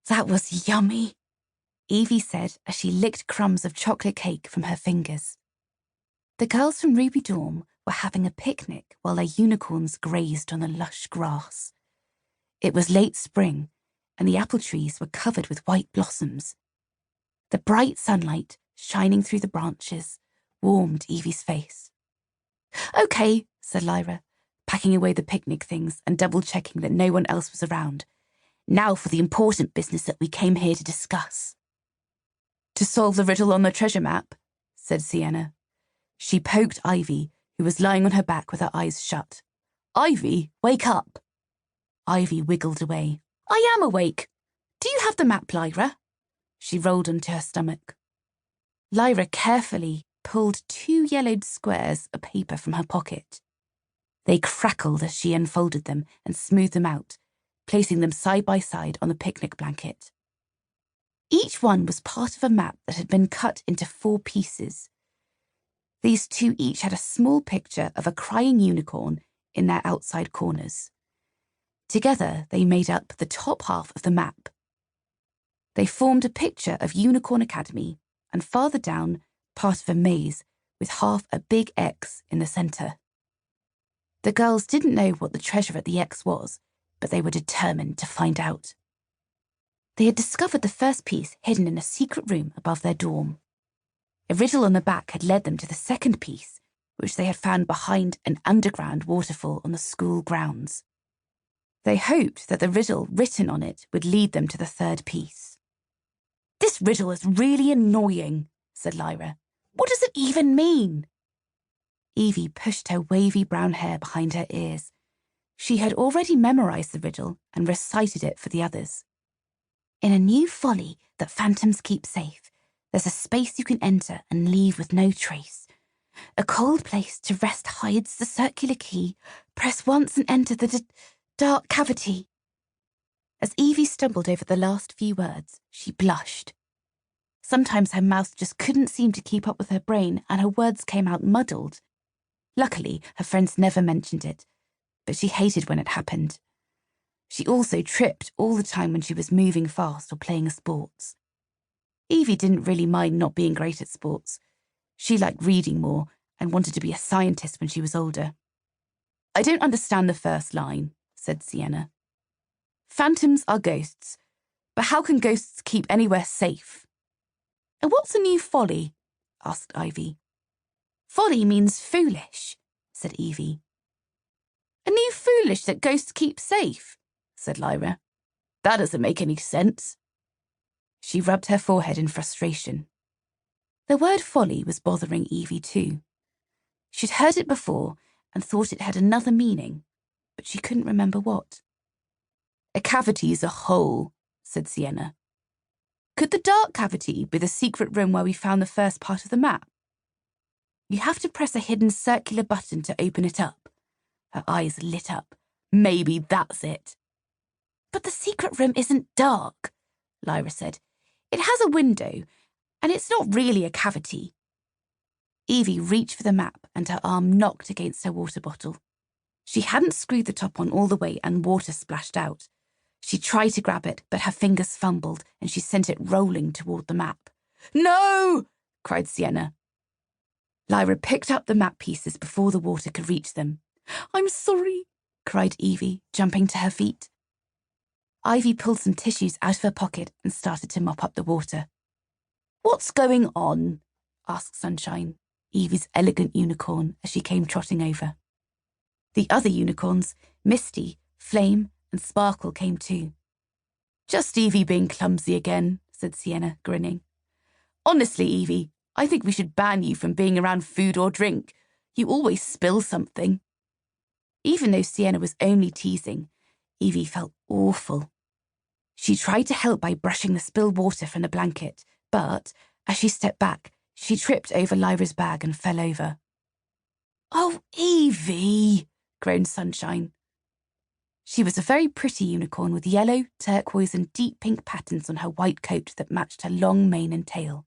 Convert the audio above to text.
That was yummy, Evie said as she licked crumbs of chocolate cake from her fingers. The girls from Ruby Dorm were having a picnic while their unicorns grazed on the lush grass. It was late spring, and the apple trees were covered with white blossoms. The bright sunlight, shining through the branches, warmed Evie's face. "Okay," said Lyra, packing away the picnic things and double-checking that no one else was around. "Now for the important business that we came here to discuss." "To solve the riddle on the treasure map," said Sienna. She poked Ivy, who was lying on her back with her eyes shut. "Ivy, wake up!" Ivy wiggled away. "I am awake. Do you have the map, Lyra?" She rolled onto her stomach. Lyra carefully pulled 2 yellowed squares of paper from her pocket. They crackled as she unfolded them and smoothed them out, placing them side by side on the picnic blanket. Each one was part of a map that had been cut into 4 pieces. These 2 each had a small picture of a crying unicorn in their outside corners. Together, they made up the top half of the map. They formed a picture of Unicorn Academy, and farther down, part of a maze with half a big X in the centre. The girls didn't know what the treasure at the X was, but they were determined to find out. They had discovered the first piece hidden in a secret room above their dorm. A riddle on the back had led them to the second piece, which they had found behind an underground waterfall on the school grounds. They hoped that the riddle written on it would lead them to the third piece. "This riddle is really annoying," said Lyra. "What does it even mean?" Evie pushed her wavy brown hair behind her ears. She had already memorized the riddle and recited it for the others. "In a new folly that phantoms keep safe, there's a space you can enter and leave with no trace. A cold place to rest hides the circular key. Press once and enter the dark cavity." As Evie stumbled over the last few words, she blushed. Sometimes her mouth just couldn't seem to keep up with her brain and her words came out muddled. Luckily, her friends never mentioned it, but she hated when it happened. She also tripped all the time when she was moving fast or playing sports. Evie didn't really mind not being great at sports. She liked reading more and wanted to be a scientist when she was older. "I don't understand the first line," said Sienna. "Phantoms are ghosts, but how can ghosts keep anywhere safe?" "And what's a new folly?" asked Ivy. "Folly means foolish," said Evie. "A new foolish that ghosts keep safe," said Lyra. "That doesn't make any sense." She rubbed her forehead in frustration. The word folly was bothering Evie too. She'd heard it before and thought it had another meaning, but she couldn't remember what. "A cavity is a hole," said Sienna. "Could the dark cavity be the secret room where we found the first part of the map?" "You have to press a hidden circular button to open it up." Her eyes lit up. "Maybe that's it." "But the secret room isn't dark," Lyra said. "It has a window, and it's not really a cavity." Evie reached for the map and her arm knocked against her water bottle. She hadn't screwed the top on all the way and water splashed out. She tried to grab it, but her fingers fumbled and she sent it rolling toward the map. "No!" cried Sienna. Lyra picked up the map pieces before the water could reach them. "I'm sorry," cried Evie, jumping to her feet. Ivy pulled some tissues out of her pocket and started to mop up the water. "What's going on?" asked Sunshine, Evie's elegant unicorn, as she came trotting over. The other unicorns, Misty, Flame, and Sparkle, came too. "Just Evie being clumsy again," said Sienna, grinning. "Honestly, Evie, I think we should ban you from being around food or drink. You always spill something." Even though Sienna was only teasing, Evie felt awful. She tried to help by brushing the spilled water from the blanket, but, as she stepped back, she tripped over Lyra's bag and fell over. "Oh, Evie!" groaned Sunshine. She was a very pretty unicorn with yellow, turquoise and deep pink patterns on her white coat that matched her long mane and tail.